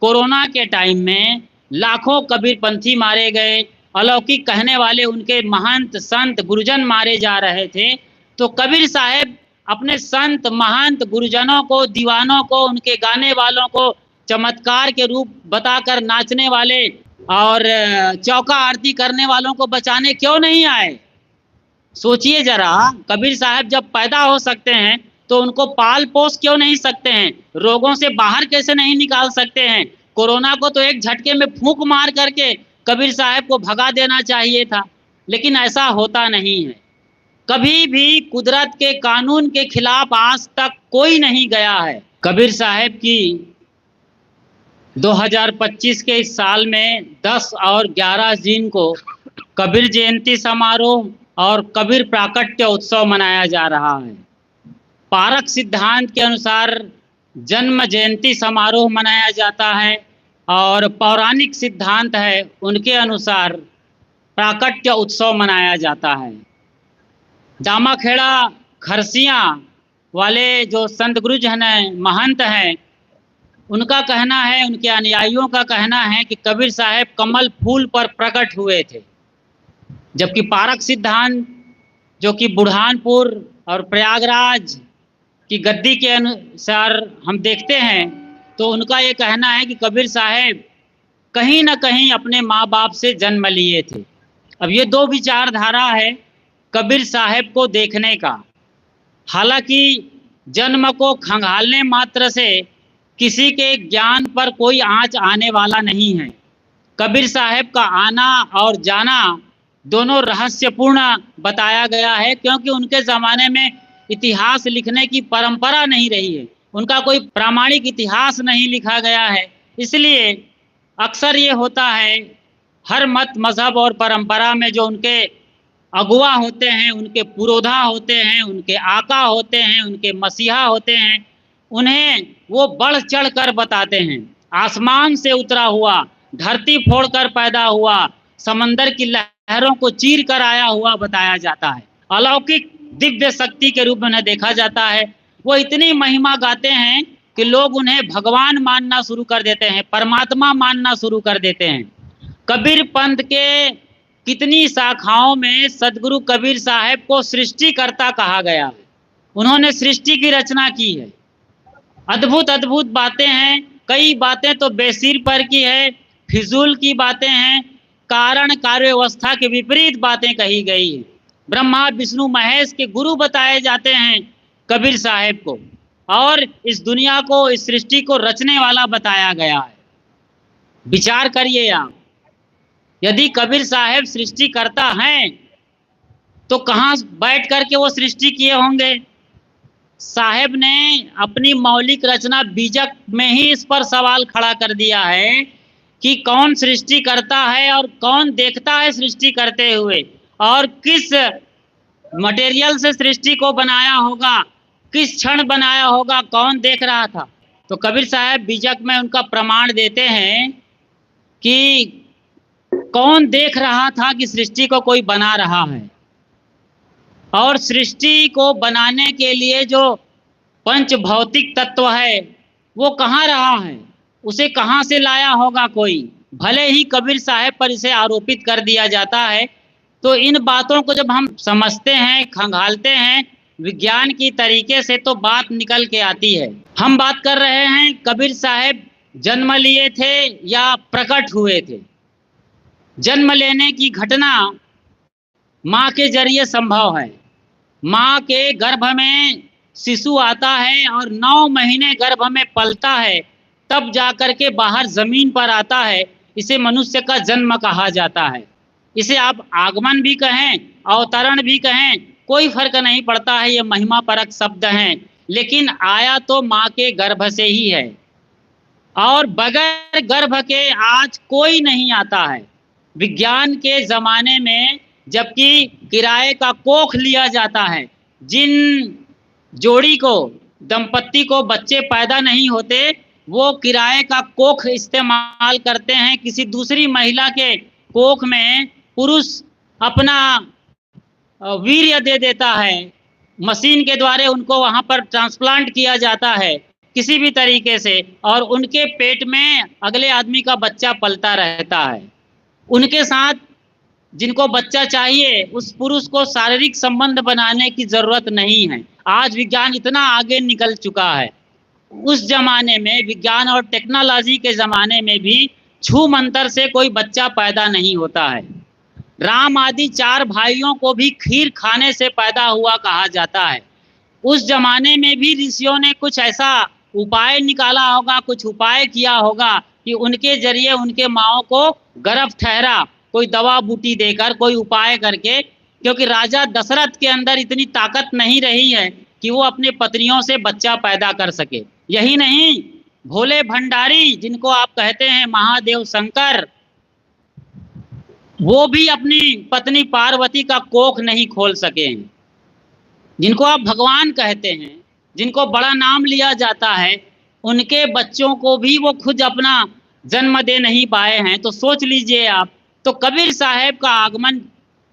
Corona के time में लाखों कबीरपंथी मारे गए, अलौकिक कहने वाले उनके महंत संत गुरुजन मारे जा रहे थे। तो कबीर साहब अपने संत महंत गुरुजनों को, दीवानों को, उनके गाने वालों को चमत्कार के रूप बताकर नाचने वाले और चौका आरती करने वालों को बचाने क्यों नहीं आए? सोचिए जरा, कबीर साहब जब पैदा हो सकते हैं तो उनको पाल पोस क्यों नहीं सकते हैं? रोगों से बाहर कैसे नहीं निकाल सकते हैं? कोरोना को तो एक झटके में फूंक मार करके कबीर साहब को भगा देना चाहिए था, लेकिन ऐसा होता नहीं है। कभी भी कुदरत के कानून के खिलाफ आज तक कोई नहीं गया है। कबीर साहब की 2025 के इस साल में 10 और 11 जून को कबीर जयंती समारोह और कबीर प्राकट्य उत्सव मनाया जा रहा है। पारक सिद्धांत के अनुसार जन्म जयंती समारोह मनाया जाता है और पौराणिक सिद्धांत है उनके अनुसार प्राकट्य उत्सव मनाया जाता है। दामाखेड़ा खरसियाँ वाले जो संत गुरुजन हैं, महंत हैं, उनका कहना है, उनके अनुयायियों का कहना है कि कबीर साहब कमल फूल पर प्रकट हुए थे, जबकि पारक सिद्धांत जो कि बुरहानपुर और प्रयागराज की गद्दी के अनुसार हम देखते हैं तो उनका ये कहना है कि कबीर साहब कहीं ना कहीं अपने माँ बाप से जन्म लिए थे। अब ये दो विचारधारा है कबीर साहब को देखने का। हालांकि जन्म को खंगालने मात्र से किसी के ज्ञान पर कोई आँच आने वाला नहीं है। कबीर साहब का आना और जाना दोनों रहस्यपूर्ण बताया गया है, क्योंकि उनके ज़माने में इतिहास लिखने की परंपरा नहीं रही है, उनका कोई प्रामाणिक इतिहास नहीं लिखा गया है। इसलिए अक्सर ये होता है हर मत मज़हब और परंपरा में जो उनके अगुआ होते हैं, उनके पुरोधा होते हैं, उनके आका होते हैं, उनके मसीहा होते हैं, उन्हें वो बढ़ चढ़ कर बताते हैं। आसमान से उतरा हुआ, धरती फोड़कर पैदा हुआ, समंदर की लहरों को चीर कर आया हुआ बताया जाता है। अलौकिक दिव्य शक्ति के रूप में उन्हें देखा जाता है। वो इतनी महिमा गाते हैं कि लोग उन्हें भगवान मानना शुरू कर देते हैं, परमात्मा मानना शुरू कर देते हैं। कबीर पंथ के कितनी शाखाओं में सदगुरु कबीर साहब को सृष्टिकर्ता कहा गया है। उन्होंने सृष्टि की रचना की है। अद्भुत अद्भुत बातें हैं, कई बातें तो बेसिर पर की है, फिजूल की बातें हैं, कारण कार्य व्यवस्था के विपरीत बातें कही गई है। ब्रह्मा विष्णु महेश के गुरु बताए जाते हैं कबीर साहब को, और इस दुनिया को, इस सृष्टि को रचने वाला बताया गया है। विचार करिए आप, यदि कबीर साहब सृष्टिकर्ता हैं तो कहाँ बैठ करके वो सृष्टि किए होंगे? साहब ने अपनी मौलिक रचना बीजक में ही इस पर सवाल खड़ा कर दिया है कि कौन सृष्टि करता है और कौन देखता है सृष्टि करते हुए, और किस मटेरियल से सृष्टि को बनाया होगा, किस क्षण बनाया होगा, कौन देख रहा था। तो कबीर साहब बीजक में उनका प्रमाण देते हैं कि कौन देख रहा था कि सृष्टि को कोई बना रहा है, और सृष्टि को बनाने के लिए जो पंच भौतिक तत्व है वो कहाँ रहा है, उसे कहाँ से लाया होगा कोई। भले ही कबीर साहब पर इसे आरोपित कर दिया जाता है, तो इन बातों को जब हम समझते हैं, खंगालते हैं विज्ञान की तरीके से, तो बात निकल के आती है। हम बात कर रहे हैं कबीर साहब जन्म लिए थे या प्रकट हुए थे। जन्म लेने की घटना माँ के जरिए संभव है। माँ के गर्भ में शिशु आता है और 9 महीने गर्भ में पलता है, तब जाकर के बाहर जमीन पर आता है। इसे मनुष्य का जन्म कहा जाता है। इसे आप आगमन भी कहें, अवतरण भी कहें, कोई फर्क नहीं पड़ता है, ये महिमा परक शब्द हैं, लेकिन आया तो माँ के गर्भ से ही है। और बगैर गर्भ के आज कोई नहीं आता है। विज्ञान के ज़माने में जबकि किराए का कोख लिया जाता है, जिन जोड़ी को, दंपत्ति को बच्चे पैदा नहीं होते, वो किराए का कोख इस्तेमाल करते हैं। किसी दूसरी महिला के कोख में पुरुष अपना वीर्य दे देता है, मशीन के द्वारा उनको वहाँ पर ट्रांसप्लांट किया जाता है, किसी भी तरीके से, और उनके पेट में अगले आदमी का बच्चा पलता रहता है। उनके साथ जिनको बच्चा चाहिए उस पुरुष को शारीरिक संबंध बनाने की जरूरत नहीं है। आज विज्ञान इतना आगे निकल चुका है। उस जमाने में, विज्ञान और टेक्नोलॉजी के जमाने में भी छू मंतर से कोई बच्चा पैदा नहीं होता है। राम आदि 4 भाइयों को भी खीर खाने से पैदा हुआ कहा जाता है। उस जमाने में भी ऋषियों ने कुछ ऐसा उपाय निकाला होगा, कुछ उपाय किया होगा कि उनके जरिए उनके माओ को गर्भ ठहरा, कोई दवा बूटी देकर, कोई उपाय करके, क्योंकि राजा दशरथ के अंदर इतनी ताकत नहीं रही है कि वो अपने पत्नियों से बच्चा पैदा कर सके। यही नहीं, भोले भंडारी जिनको आप कहते हैं महादेव शंकर, वो भी अपनी पत्नी पार्वती का कोख नहीं खोल सके हैं। जिनको आप भगवान कहते हैं, जिनको बड़ा नाम लिया जाता है, उनके बच्चों को भी वो खुद अपना जन्म दे नहीं पाए हैं। तो सोच लीजिए आप। तो कबीर साहब का आगमन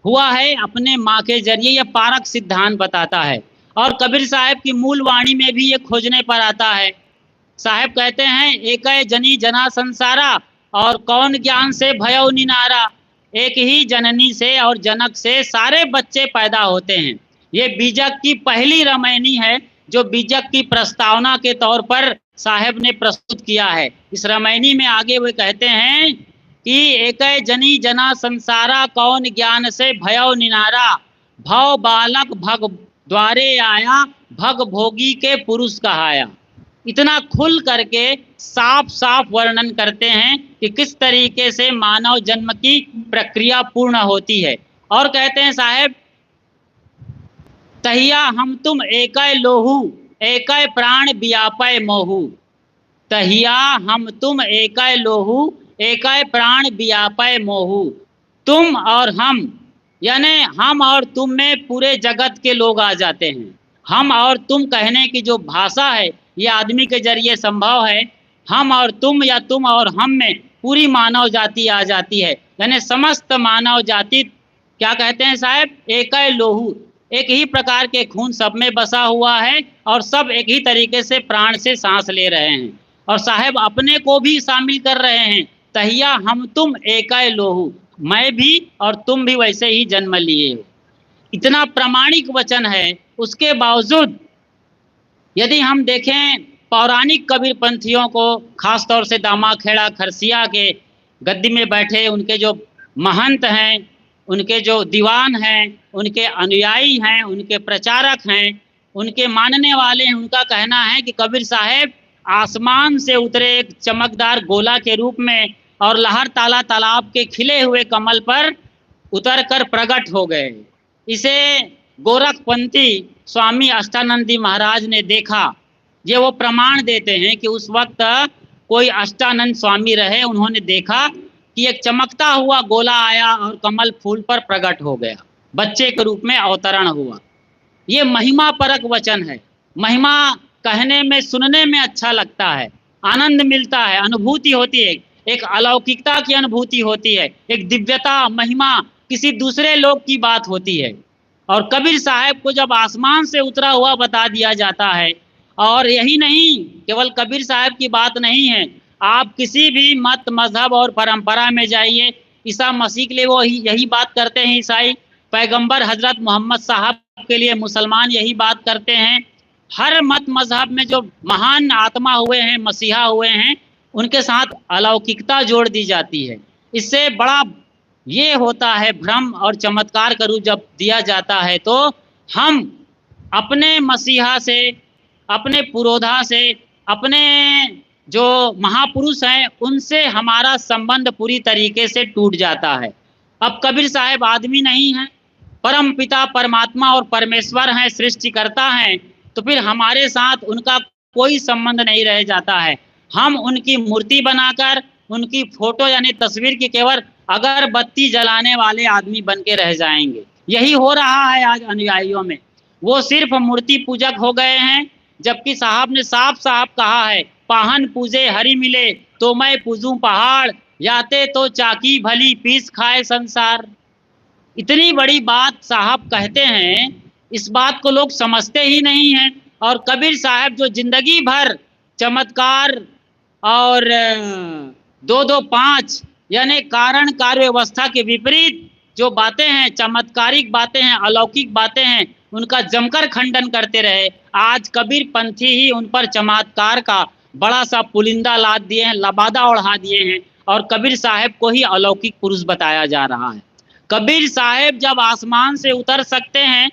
हुआ है अपने माँ के जरिए, यह पारक सिद्धांत बताता है। और कबीर साहब की मूल वाणी में भी ये खोजने पर आता है। साहब कहते हैं, एक जनी जना संसारा और कौन ज्ञान से भयउ निनारा। एक ही जननी से और जनक से सारे बच्चे पैदा होते हैं। ये बीजक की पहली रामायणी है जो बीजक की प्रस्तावना के तौर पर साहब ने प्रस्तुत किया है। इस रामायणी में आगे वे कहते हैं कि एक जनी जना संसारा कौन ज्ञान से भयउ निनारा। भव बालक भग द्वारे आया भग भोगी के पुरुष कहाया। इतना खुल करके साफ साफ वर्णन करते हैं कि किस तरीके से मानव जन्म की प्रक्रिया पूर्ण होती है। और कहते हैं साहब, तहिया हम तुम एकै लोहू एकै प्राण व्यापय मोहू। तहिया हम तुम एकै लोहू एकै प्राण व्यापय मोहू। तुम और हम, यानी हम और तुम में पूरे जगत के लोग आ जाते हैं। हम और तुम कहने की जो भाषा है ये आदमी के जरिए संभव है। हम और तुम या तुम और हम में पूरी मानव जाति आ जाती है, यानी समस्त मानव जाति क्या कहते हैं साहब, एकै लोहू, एक ही प्रकार के खून सब में बसा हुआ है और सब एक ही तरीके से प्राण से सांस ले रहे हैं। और साहब अपने को भी शामिल कर रहे हैं। तहिया हम तुम एकै लोहू, मैं भी और तुम भी वैसे ही जन्म लिए हो। इतना प्रामाणिक वचन है। उसके बावजूद यदि हम देखें पौराणिक कबीरपंथियों को, खासतौर से दामाखेड़ा खरसिया के गद्दी में बैठे उनके जो महंत हैं, उनके जो दीवान हैं, उनके अनुयायी हैं, उनके प्रचारक हैं, उनके मानने वाले हैं, उनका कहना है कि कबीर साहब आसमान से उतरे एक चमकदार गोला के रूप में और लहर ताला तालाब के खिले हुए कमल पर उतर कर प्रकट हो गए। इसे गोरखपंथी स्वामी अष्टानंदी महाराज ने देखा। ये वो प्रमाण देते हैं कि उस वक्त कोई अष्टानंद स्वामी रहे, उन्होंने देखा कि एक चमकता हुआ गोला आया और कमल फूल पर प्रकट हो गया, बच्चे के रूप में अवतरण हुआ। ये महिमा परक वचन है। महिमा कहने में, सुनने में अच्छा लगता है, आनंद मिलता है, अनुभूति होती है, एक अलौकिकता की अनुभूति होती है, एक दिव्यता, महिमा किसी दूसरे लोक की बात होती है। और कबीर साहब को जब आसमान से उतरा हुआ बता दिया जाता है, और यही नहीं, केवल कबीर साहब की बात नहीं है, आप किसी भी मत मजहब और परंपरा में जाइए, ईसा मसीह के लिए वो यही बात करते हैं ईसाई, पैगंबर हजरत मोहम्मद साहब के लिए मुसलमान यही बात करते हैं। हर मत मजहब में जो महान आत्मा हुए हैं, मसीहा हुए हैं, उनके साथ अलौकिकता जोड़ दी जाती है। इससे बड़ा ये होता है भ्रम और चमत्कार का रूप जब दिया जाता है, तो हम अपने मसीहा से, अपने पुरोधा से, अपने जो महापुरुष हैं उनसे हमारा संबंध पूरी तरीके से टूट जाता है। अब कबीर साहब आदमी नहीं हैं, परम पिता परमात्मा और परमेश्वर हैं, सृष्टिकर्ता हैं, तो फिर हमारे साथ उनका कोई संबंध नहीं रह जाता है। हम उनकी मूर्ति बनाकर, उनकी फोटो यानी तस्वीर की केवल अगरबत्ती जलाने वाले आदमी बन के रह जाएंगे। यही हो रहा है आज अनुयायियों में। वो सिर्फ मूर्ति पूजक हो गए हैं, जबकि साहब ने साफ साफ कहा है, पाहन पूजे हरि मिले तो मैं पूजूं पहाड़, याते तो चाकी भली पीस खाए संसार। इतनी बड़ी बात साहब कहते हैं, इस बात को लोग समझते ही नहीं हैं। और कबीर साहब जो जिंदगी भर चमत्कार और दो दो पाँच यानी कारण कार्य व्यवस्था के विपरीत जो बातें हैं, चमत्कारिक बातें हैं, अलौकिक बातें हैं, उनका जमकर खंडन करते रहे। आज कबीर पंथी ही उन पर चमत्कार का बड़ा सा पुलिंदा लाद दिए हैं, लबादा ओढ़ा दिए हैं और कबीर साहब को ही अलौकिक पुरुष बताया जा रहा है। कबीर साहब जब आसमान से उतर सकते हैं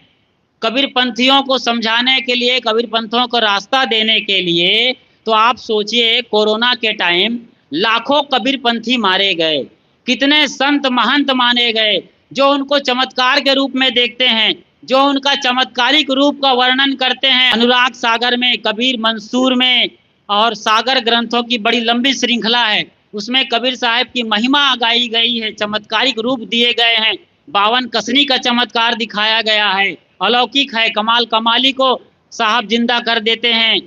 कबीर पंथियों को समझाने के लिए, कबीर पंथियों को रास्ता देने के लिए, तो आप सोचिए कोरोना के टाइम लाखों कबीर पंथी मारे गए, कितने संत महंत माने गए जो उनको चमत्कार के रूप में देखते हैं, जो उनका चमत्कारिक रूप का वर्णन करते हैं। अनुराग सागर में, कबीर मंसूर में और सागर ग्रंथों की बड़ी लंबी श्रृंखला है, उसमें कबीर साहब की महिमा गाई गई है, चमत्कारिक रूप दिए गए हैं, 52 कसनी का चमत्कार दिखाया गया है, अलौकिक है। कमाल कमाली को साहब जिंदा कर देते हैं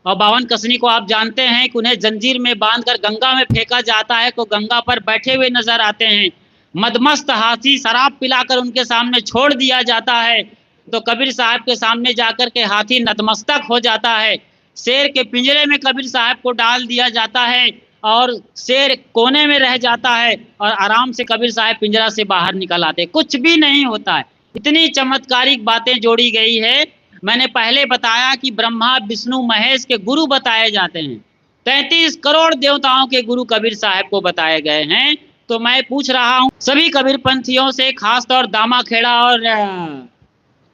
और 52 कसनी को आप जानते हैं कि उन्हें जंजीर में बांधकर गंगा में फेंका जाता है तो गंगा पर बैठे हुए नजर आते हैं। मदमस्त हाथी शराब पिलाकर उनके सामने छोड़ दिया जाता है तो कबीर साहब के सामने जाकर के हाथी नतमस्तक हो जाता है। शेर के पिंजरे में कबीर साहब को डाल दिया जाता है और शेर कोने में रह जाता है और आराम से कबीर साहब पिंजरा से बाहर निकल आते, कुछ भी नहीं होता है। इतनी चमत्कारिक बातें जोड़ी गई है। मैंने पहले बताया कि ब्रह्मा विष्णु महेश के गुरु बताए जाते हैं, 33 करोड़ देवताओं के गुरु कबीर साहब को बताए गए हैं। तो मैं पूछ रहा हूँ सभी कबीर पंथियों से, खासतौर दामा खेड़ा और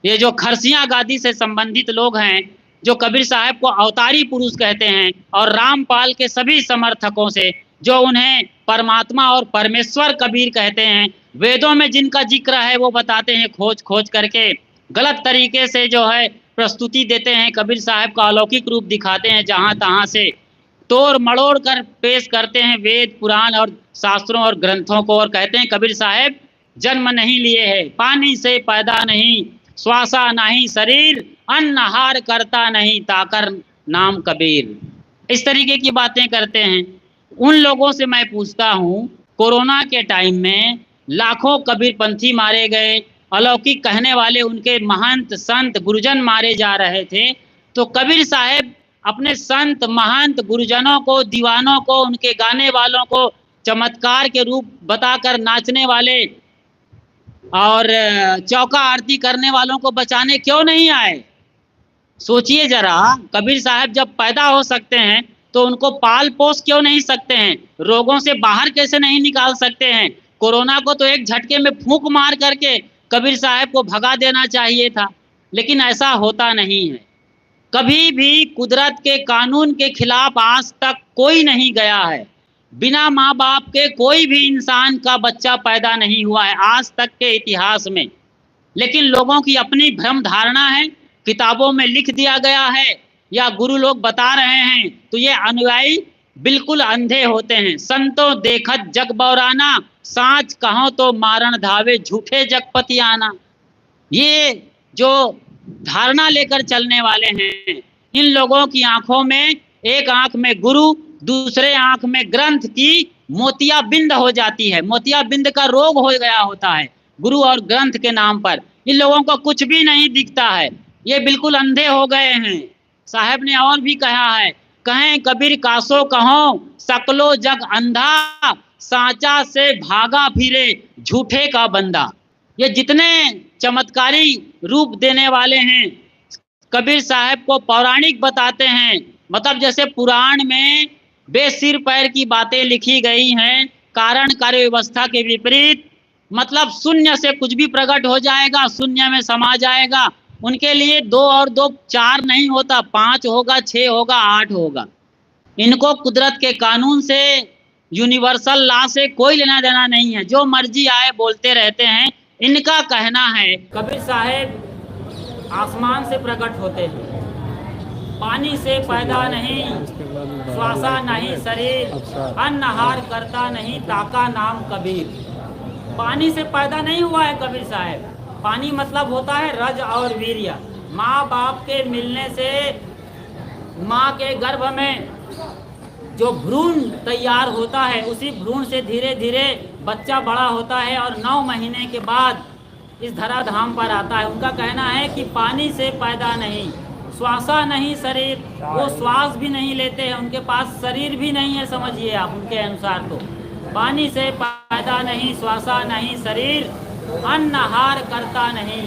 ये जो खरसिया गादी से संबंधित लोग हैं जो कबीर साहब को अवतारी पुरुष कहते हैं, और रामपाल के सभी समर्थकों से जो उन्हें परमात्मा और परमेश्वर कबीर कहते हैं, वेदों में जिनका जिक्र है वो बताते हैं खोज खोज करके, गलत तरीके से जो है प्रस्तुति देते हैं, कबीर साहब का अलौकिक रूप दिखाते हैं, जहाँ तहाँ से तोड़ मड़ोड़ कर पेश करते हैं वेद पुराण और शास्त्रों और ग्रंथों को, और कहते हैं कबीर साहब जन्म नहीं लिए है, पानी से पैदा नहीं, श्वासा नहीं शरीर, अन्न आहार करता नहीं, ताकर नाम कबीर। इस तरीके की बातें करते हैं। उन लोगों से मैं पूछता हूँ, कोरोना के टाइम में लाखों कबीर पंथी मारे गए, अलौकिक कहने वाले उनके महंत संत गुरुजन मारे जा रहे थे, तो कबीर साहब अपने संत महंत गुरुजनों को, दीवानों को, उनके गाने वालों को चमत्कार के रूप बताकर नाचने वाले और चौका आरती करने वालों को बचाने क्यों नहीं आए? सोचिए जरा, कबीर साहब जब पैदा हो सकते हैं तो उनको पाल पोस क्यों नहीं सकते हैं? रोगों से बाहर कैसे नहीं निकाल सकते हैं? कोरोना को तो एक झटके में फूंक मार करके कबीर साहब को भगा देना चाहिए था, लेकिन ऐसा होता नहीं है। कभी भी कुदरत के कानून के खिलाफ आज तक कोई नहीं गया है। बिना माँ बाप के कोई भी इंसान का बच्चा पैदा नहीं हुआ है आज तक के इतिहास में, लेकिन लोगों की अपनी भ्रम धारणा है, किताबों में लिख दिया गया है या गुरु लोग बता रहे हैं, तो ये अनुयायी बिल्कुल अंधे होते हैं। संतों देखत जग बौराना, साँच कहो तो मारण धावे झूठे जगपति आना। ये जो धारणा लेकर चलने वाले हैं, इन लोगों की आंखों में, एक आंख में गुरु, दूसरे आंख में ग्रंथ की मोतियाबिंद हो जाती है, मोतियाबिंद का रोग हो गया होता है गुरु और ग्रंथ के नाम पर। इन लोगों को कुछ भी नहीं दिखता है, ये बिल्कुल अंधे हो गए हैं। साहब ने और भी कहा है, कहें कबीर कासो कहो सकलो जग अंधा, साचा से भागा फिरे झूठे का बंदा। ये जितने चमत्कारी रूप देने वाले हैं कबीर साहब को पौराणिक बताते हैं, मतलब जैसे पुराण में बेसिर पैर की बातें लिखी गई हैं, कारण कार्य व्यवस्था के विपरीत, मतलब शून्य से कुछ भी प्रकट हो जाएगा, शून्य में समा जाएगा। उनके लिए 2 और 2 4 नहीं होता, 5 होगा, 6 होगा, 8 होगा। इनको कुदरत के कानून से, यूनिवर्सल लॉ से कोई लेना देना नहीं है, जो मर्जी आए बोलते रहते हैं। इनका कहना है कबीर साहब आसमान से प्रकट होते हैं, पानी से पैदा नहीं, श्वासा नहीं शरीर, अन्न आहार करता नहीं, ताका नाम कबीर। पानी से पैदा नहीं हुआ है कबीर साहब। पानी मतलब होता है रज और वीर्य। माँ बाप के मिलने से, माँ के गर्भ में जो भ्रूण तैयार होता है, उसी भ्रूण से धीरे धीरे बच्चा बड़ा होता है और 9 महीने के बाद इस धराधाम पर आता है। उनका कहना है कि पानी से पैदा नहीं, श्वासा नहीं शरीर, वो श्वास भी नहीं लेते हैं, उनके पास शरीर भी नहीं है, समझिए आप उनके अनुसार। तो पानी से पैदा नहीं, श्वासा नहीं शरीर, अन्न आहार करता नहीं,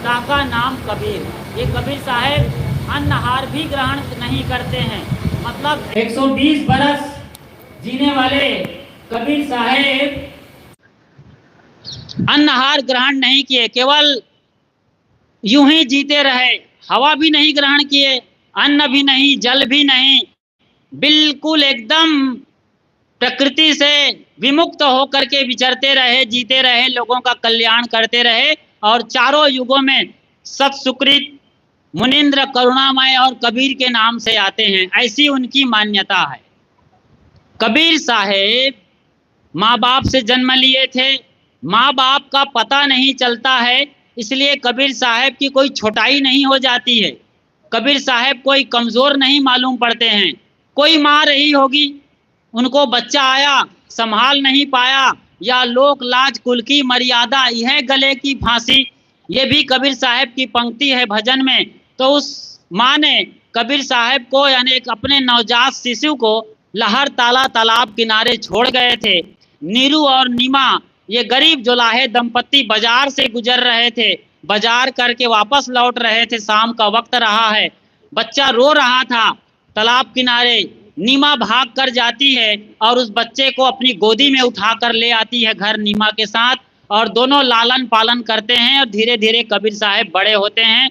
ताका नाम कबीर। ये कबीर साहब अन्न आहार भी ग्रहण नहीं करते हैं। मतलब 120 बरस जीने वाले कबीर साहब अन्न आहार ग्रहण नहीं किए, केवल यूं ही जीते रहे। हवा भी नहीं ग्रहण किए, अन्न भी नहीं, जल भी नहीं, बिल्कुल एकदम प्रकृति से विमुक्त होकर के विचरते रहे, जीते रहे, लोगों का कल्याण करते रहे और चारों युगों में सत सुकृत मुनिंद्र करुणामय और कबीर के नाम से आते हैं, ऐसी उनकी मान्यता है। कबीर साहेब माँ बाप से जन्म लिए थे, माँ बाप का पता नहीं चलता है, इसलिए कबीर साहब की कोई छोटाई नहीं हो जाती है, कबीर साहब कोई कमज़ोर नहीं मालूम पड़ते हैं। कोई माँ रही होगी, उनको बच्चा आया, संभाल नहीं पाया, या लोक लाज कुल की मर्यादा यह गले की फांसी, ये भी कबीर साहब की पंक्ति है भजन में। तो उस माँ ने कबीर साहब को यानी एक अपने नवजात शिशु को लहर ताला तालाब किनारे छोड़ गए थे। नीरू और नीमा ये गरीब जुलाहे दंपत्ति बाजार से गुजर रहे थे, बाजार करके वापस लौट रहे थे, शाम का वक्त रहा है, बच्चा रो रहा था तालाब किनारे। नीमा भाग कर जाती है और उस बच्चे को अपनी गोदी में उठा कर ले आती है घर नीमा के साथ, और दोनों लालन पालन करते हैं और धीरे धीरे कबीर साहब बड़े होते हैं।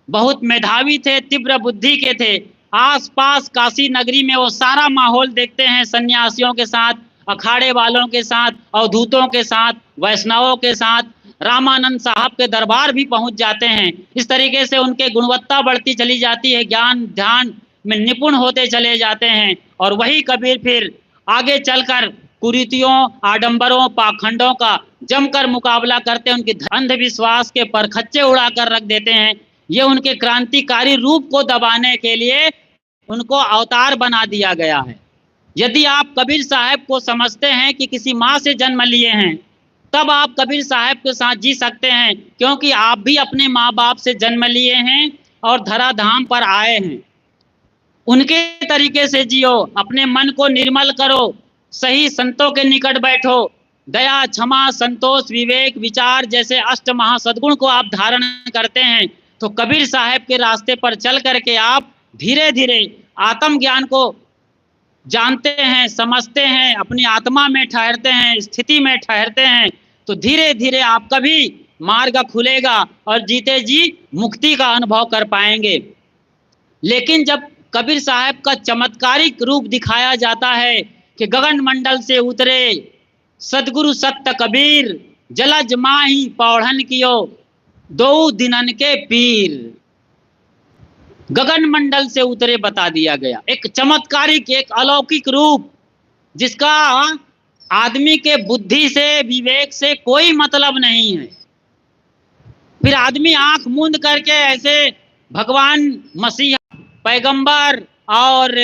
बहुत मेधावी थे, तीव्र बुद्धि के थे। आसपास काशी नगरी में वो सारा माहौल देखते हैं, सन्यासियों के साथ, अखाड़े वालों के साथ, अवधूतों के साथ, वैष्णवों के साथ, रामानंद साहब के दरबार भी पहुंच जाते हैं। इस तरीके से उनके गुणवत्ता बढ़ती चली जाती है, ज्ञान ध्यान में निपुण होते चले जाते हैं। और वही कबीर फिर आगे चलकर कुरीतियों, आडंबरों, पाखंडों का जमकर मुकाबला करते हैं, उनके अंधविश्वास के परखच्चे उड़ाकर रख देते हैं। ये उनके क्रांतिकारी रूप को दबाने के लिए उनको अवतार बना दिया गया है। यदि आप कबीर साहब को समझते हैं कि किसी माँ से जन्म लिए हैं, तब आप कबीर साहब के साथ जी सकते हैं, क्योंकि आप भी अपने माँ बाप से जन्म लिए हैं और धराधाम पर आए हैं। उनके तरीके से जियो, अपने मन को निर्मल करो, सही संतों के निकट बैठो, दया, क्षमा, संतोष, विवेक, विचार जैसे अष्ट महासद्गुण को आप धारण करते हैं, तो कबीर साहब के रास्ते पर चल करके आप धीरे धीरे आत्मज्ञान को जानते हैं, समझते हैं, अपनी आत्मा में ठहरते हैं, स्थिति में ठहरते हैं, तो धीरे धीरे आपका भी मार्ग खुलेगा और जीते जी मुक्ति का अनुभव कर पाएंगे। लेकिन जब कबीर साहब का चमत्कारिक रूप दिखाया जाता है कि गगन मंडल से उतरे सदगुरु सत्य कबीर, जलज माही पौढ़न कियो, दो दिनन के पीर, गगन मंडल से उतरे बता दिया गया। एक चमत्कारिक, एक अलौकिक रूप जिसका आदमी के बुद्धि से, विवेक से कोई मतलब नहीं है। फिर आदमी आंख मूंद करके ऐसे भगवान मसीह, पैगंबर और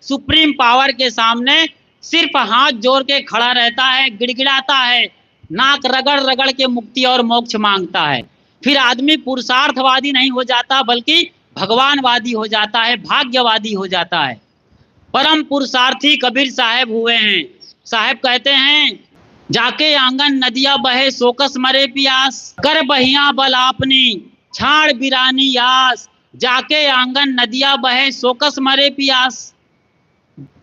सुप्रीम पावर के सामने सिर्फ हाथ जोड़ के खड़ा रहता है, गिड़गिड़ाता है, नाक रगड़ रगड़ के मुक्ति और मोक्ष मांगता है। फिर आदमी पुरुषार्थवादी नहीं हो जाता, बल्कि भगवानवादी हो जाता है, भाग्यवादी हो जाता है। परम पुरुषार्थी कबीर साहब हुए हैं। साहब कहते हैं, जाके आंगन नदिया बहे सोकस मरे पियास, कर बहिया बल आपनी छाड़ बिरानी यास, जाके आंगन नदिया बहे सोकस मरे पियास,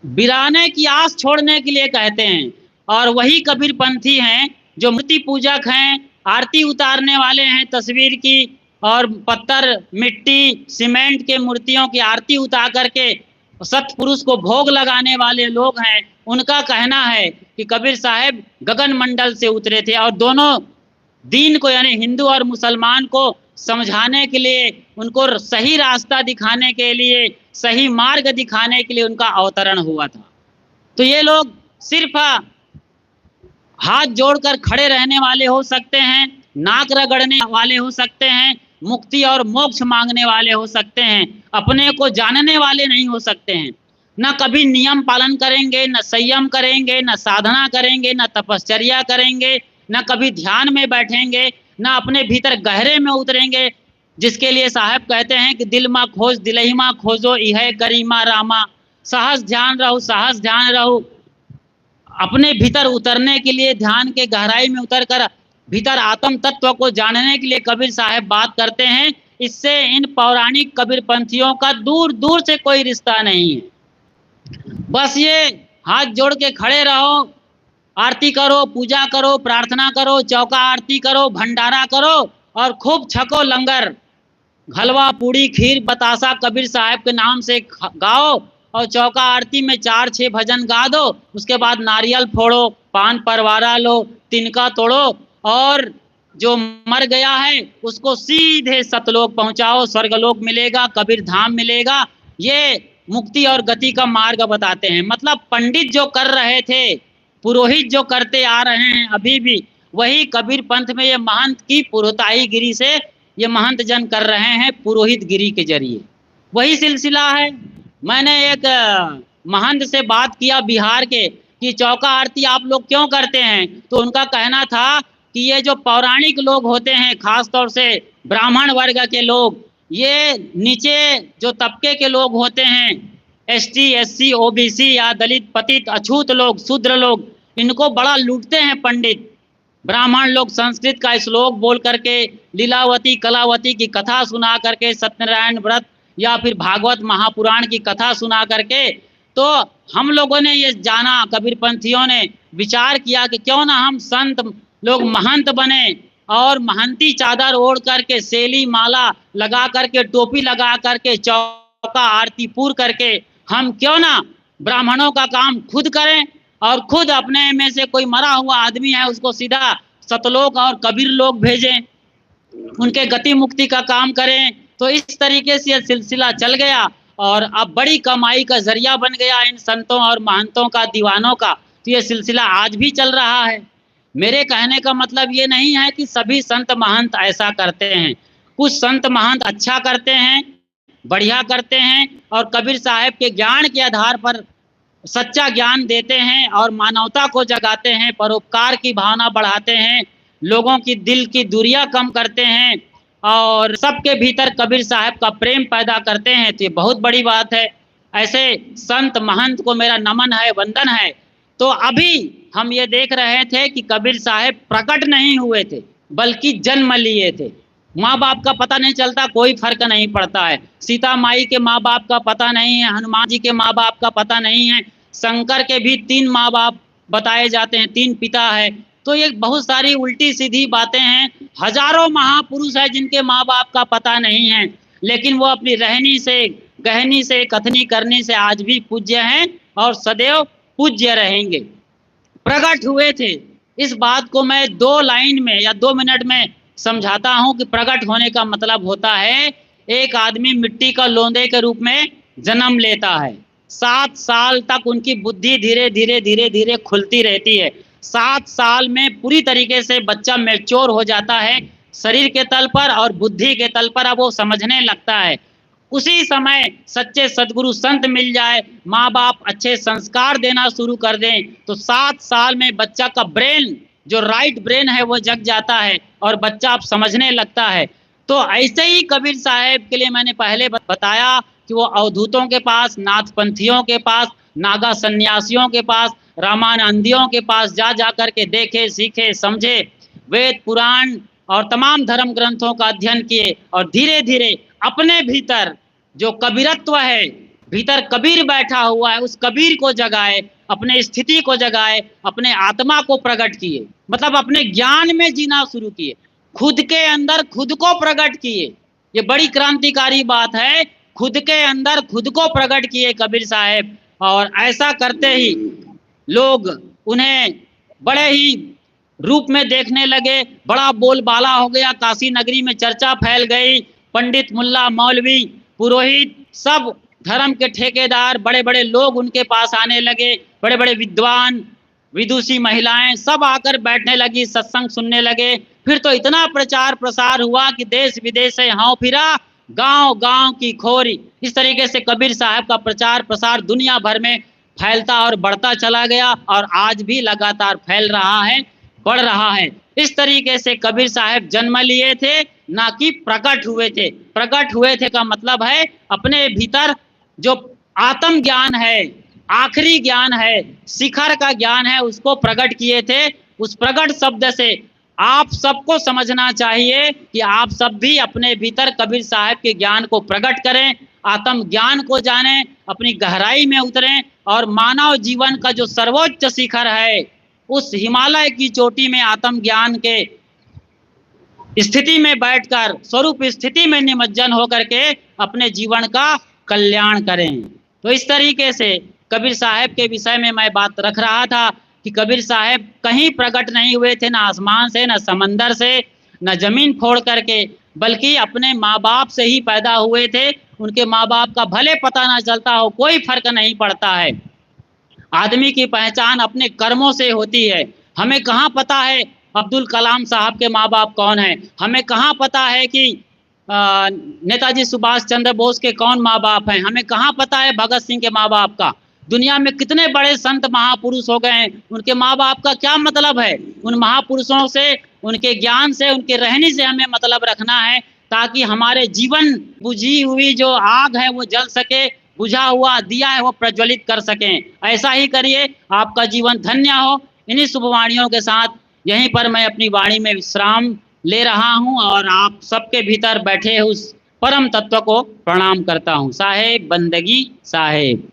बिराने की आस छोड़ने के लिए कहते हैं। और वही कबीर पंथी हैं जो मूर्ति पूजक हैं, आरती उतारने वाले हैं तस्वीर की, और पत्थर, मिट्टी, सीमेंट के मूर्तियों की आरती उतार करके सतपुरुष को भोग लगाने वाले लोग हैं। उनका कहना है कि कबीर साहब गगन मंडल से उतरे थे और दोनों दीन को यानी हिंदू और मुसलमान को समझाने के लिए, उनको सही रास्ता दिखाने के लिए, सही मार्ग दिखाने के लिए उनका अवतरण हुआ था। तो ये लोग सिर्फ हाथ जोड़कर खड़े रहने वाले हो सकते हैं, नाक रगड़ने वाले हो सकते हैं, मुक्ति और मोक्ष मांगने वाले हो सकते हैं, अपने को जानने वाले नहीं हो सकते हैं। न कभी नियम पालन करेंगे, न संयम करेंगे, न साधना करेंगे, न तपश्चर्या करेंगे, न कभी ध्यान में बैठेंगे, न अपने भीतर गहरे में उतरेंगे, जिसके लिए साहब कहते हैं कि दिल मा खोज दिलही मा खोजो इह करीमा रामा, सहज ध्यान रहू सहज ध्यान रहू। अपने भीतर उतरने के लिए, ध्यान के गहराई में उतर कर भीतर आत्म तत्व को जानने के लिए कबीर साहब बात करते हैं। इससे इन पौराणिक कबीरपंथियों का दूर दूर से कोई रिश्ता नहीं है। बस ये हाथ जोड़ के खड़े रहो, आरती करो, पूजा करो, प्रार्थना करो, चौका आरती करो, भंडारा करो और खूब छको लंगर, हलवा पूड़ी खीर बतासा कबीर साहब के नाम से गाओ और चौका आरती में 4-6 भजन गा दो। उसके बाद नारियल फोड़ो, पान परवारा लो, तिनका तोड़ो और जो मर गया है उसको सीधे सतलोक पहुंचाओ, स्वर्गलोक मिलेगा, कबीर धाम मिलेगा। ये मुक्ति और गति का मार्ग बताते हैं। मतलब पंडित जो कर रहे थे, पुरोहित जो करते आ रहे हैं अभी भी, वही कबीर पंथ में ये महंत की पुरोहिताई गिरी से ये महंत जन कर रहे हैं, पुरोहित गिरी के जरिए वही सिलसिला है। मैंने एक महंत से बात किया बिहार के कि चौका आरती आप लोग क्यों करते हैं, तो उनका कहना था कि ये जो पौराणिक लोग होते हैं, खास तौर से ब्राह्मण वर्ग के लोग, ये नीचे जो तबके के लोग होते हैं, एसटी एससी ओबीसी या दलित पतित अछूत लोग, शूद्र लोग, इनको बड़ा लूटते हैं पंडित। ब्राह्मण लोग संस्कृत का श्लोक बोल करके, लीलावती कलावती की कथा सुना करके, सत्यनारायण व्रत या फिर भागवत महापुराण की कथा सुना करके, तो हम लोगों ने ये जाना, कबीरपंथियों ने विचार किया कि क्यों ना हम संत लोग महंत बने और महंती चादर ओढ़ करके, सेली माला लगा करके, टोपी लगा करके, चौका आरती पूर करके हम क्यों ना ब्राह्मणों का काम खुद करें और खुद अपने में से कोई मरा हुआ आदमी है उसको सीधा सतलोक और कबीर लोग भेजें, उनके गति मुक्ति का काम करें। तो इस तरीके से यह सिलसिला चल गया और अब बड़ी कमाई का जरिया बन गया इन संतों और महंतों का, दीवानों का। तो ये सिलसिला आज भी चल रहा है। मेरे कहने का मतलब ये नहीं है कि सभी संत महंत ऐसा करते हैं। कुछ संत महंत अच्छा करते हैं, बढ़िया करते हैं और कबीर साहब के ज्ञान के आधार पर सच्चा ज्ञान देते हैं और मानवता को जगाते हैं, परोपकार की भावना बढ़ाते हैं, लोगों की दिल की दूरियां कम करते हैं और सबके भीतर कबीर साहब का प्रेम पैदा करते हैं। तो ये बहुत बड़ी बात है। ऐसे संत महंत को मेरा नमन है, वंदन है। तो अभी हम ये देख रहे थे कि कबीर साहब प्रकट नहीं हुए थे बल्कि जन्म लिए थे। माँ बाप का पता नहीं चलता, कोई फर्क नहीं पड़ता है। सीता माई के माँ बाप का पता नहीं है, हनुमान जी के माँ बाप का पता नहीं है, शंकर के भी 3 माँ बाप बताए जाते हैं, 3 पिता है। तो ये बहुत सारी उल्टी सीधी बातें हैं। हजारों महापुरुष है जिनके माँ बाप का पता नहीं है, लेकिन वो अपनी रहनी से, गहनी से, कथनी करनी से आज भी पूज्य हैं और सदैव पूज्य रहेंगे। प्रकट हुए थे, इस बात को मैं 2 लाइन में या 2 मिनट में समझाता हूं कि प्रकट होने का मतलब होता है एक आदमी मिट्टी का लोंदे के रूप में जन्म लेता है। 7 साल तक उनकी बुद्धि धीरे धीरे धीरे धीरे खुलती रहती है। 7 साल में पूरी तरीके से बच्चा मैच्योर हो जाता है शरीर के तल पर और बुद्धि के तल पर। अब वो समझने लगता है। उसी समय सच्चे सदगुरु संत मिल जाए, माँ बाप अच्छे संस्कार देना शुरू कर दें, तो 7 साल में बच्चा का ब्रेन, जो राइट ब्रेन है, वो जग जाता है और बच्चा अब समझने लगता है। तो ऐसे ही कबीर साहब के लिए मैंने पहले बताया कि वो अवधूतों के पास, नाथपंथियों के पास, नागा सन्यासियों के पास, रामानंदियों के पास जा जा करके देखे, सीखे, समझे, वेद पुराण और तमाम धर्म ग्रंथों का अध्ययन किए और धीरे धीरे अपने भीतर जो कबीरत्व है, भीतर कबीर बैठा हुआ है, उस कबीर को जगाए, अपने स्थिति को जगाए, अपने आत्मा को प्रकट किए। मतलब अपने ज्ञान में जीना शुरू किए, खुद के अंदर खुद को प्रकट किए। ये बड़ी क्रांतिकारी बात है। खुद के अंदर खुद को प्रकट किए कबीर साहब, और ऐसा करते ही लोग उन्हें बड़े ही रूप में देखने लगे। बड़ा बोलबाला हो गया, काशी नगरी में चर्चा फैल गई। पंडित, मुल्ला, मौलवी, पुरोहित, सब धर्म के ठेकेदार, बड़े बड़े लोग उनके पास आने लगे। बड़े बड़े विद्वान, विदुषी महिलाएं सब आकर बैठने लगी, सत्संग सुनने लगे। फिर तो इतना प्रचार प्रसार हुआ कि देश विदेश से हाव फिरा, गांव गांव की खोरी। इस तरीके से कबीर साहब का प्रचार प्रसार दुनिया भर में फैलता और बढ़ता चला गया और आज भी लगातार फैल रहा है। बढ़ रहा है। इस तरीके से कबीर साहब जन्म लिए थे, ना कि प्रकट हुए थे। प्रकट हुए थे का मतलब है अपने भीतर जो आत्म ज्ञान है, आखिरी ज्ञान है, शिखर का ज्ञान है, उसको प्रकट किए थे। उस प्रकट शब्द से आप सबको समझना चाहिए कि आप सब भी अपने भीतर कबीर साहब के ज्ञान को प्रकट करें, आत्म ज्ञान को जानें, अपनी गहराई में उतरें और मानव जीवन का जो सर्वोच्च शिखर है, उस हिमालय की चोटी में आत्म ज्ञान के स्थिति में बैठकर, स्वरूप स्थिति में निमज्जन होकर के अपने जीवन का कल्याण करें। तो इस तरीके से कबीर साहब के विषय में मैं बात रख रहा था कि कबीर साहब कहीं प्रकट नहीं हुए थे, ना आसमान से, ना समंदर से, ना जमीन फोड़ करके, बल्कि अपने माँ बाप से ही पैदा हुए थे। उनके माँ बाप का भले पता ना चलता हो, कोई फर्क नहीं पड़ता है। आदमी की पहचान अपने कर्मों से होती है। हमें कहाँ पता है अब्दुल कलाम साहब के माँ बाप कौन है? हमें कहाँ पता है कि नेताजी सुभाष चंद्र बोस के कौन माँ बाप हैं? हमें कहाँ पता है भगत सिंह के माँ बाप का? दुनिया में कितने बड़े संत महापुरुष हो गए हैं, उनके माँ बाप का क्या मतलब है? उन महापुरुषों से, उनके ज्ञान से, उनके रहने से हमें मतलब रखना है, ताकि हमारे जीवन बुझी हुई जो आग है वो जल सके, बुझा हुआ दिया है वो प्रज्वलित कर सकें। ऐसा ही करिए, आपका जीवन धन्य हो। इन्हीं शुभवाणियों के साथ यहीं पर मैं अपनी वाणी में विश्राम ले रहा हूं और आप सबके भीतर बैठे उस परम तत्व को प्रणाम करता हूं। साहेब बंदगी साहेब।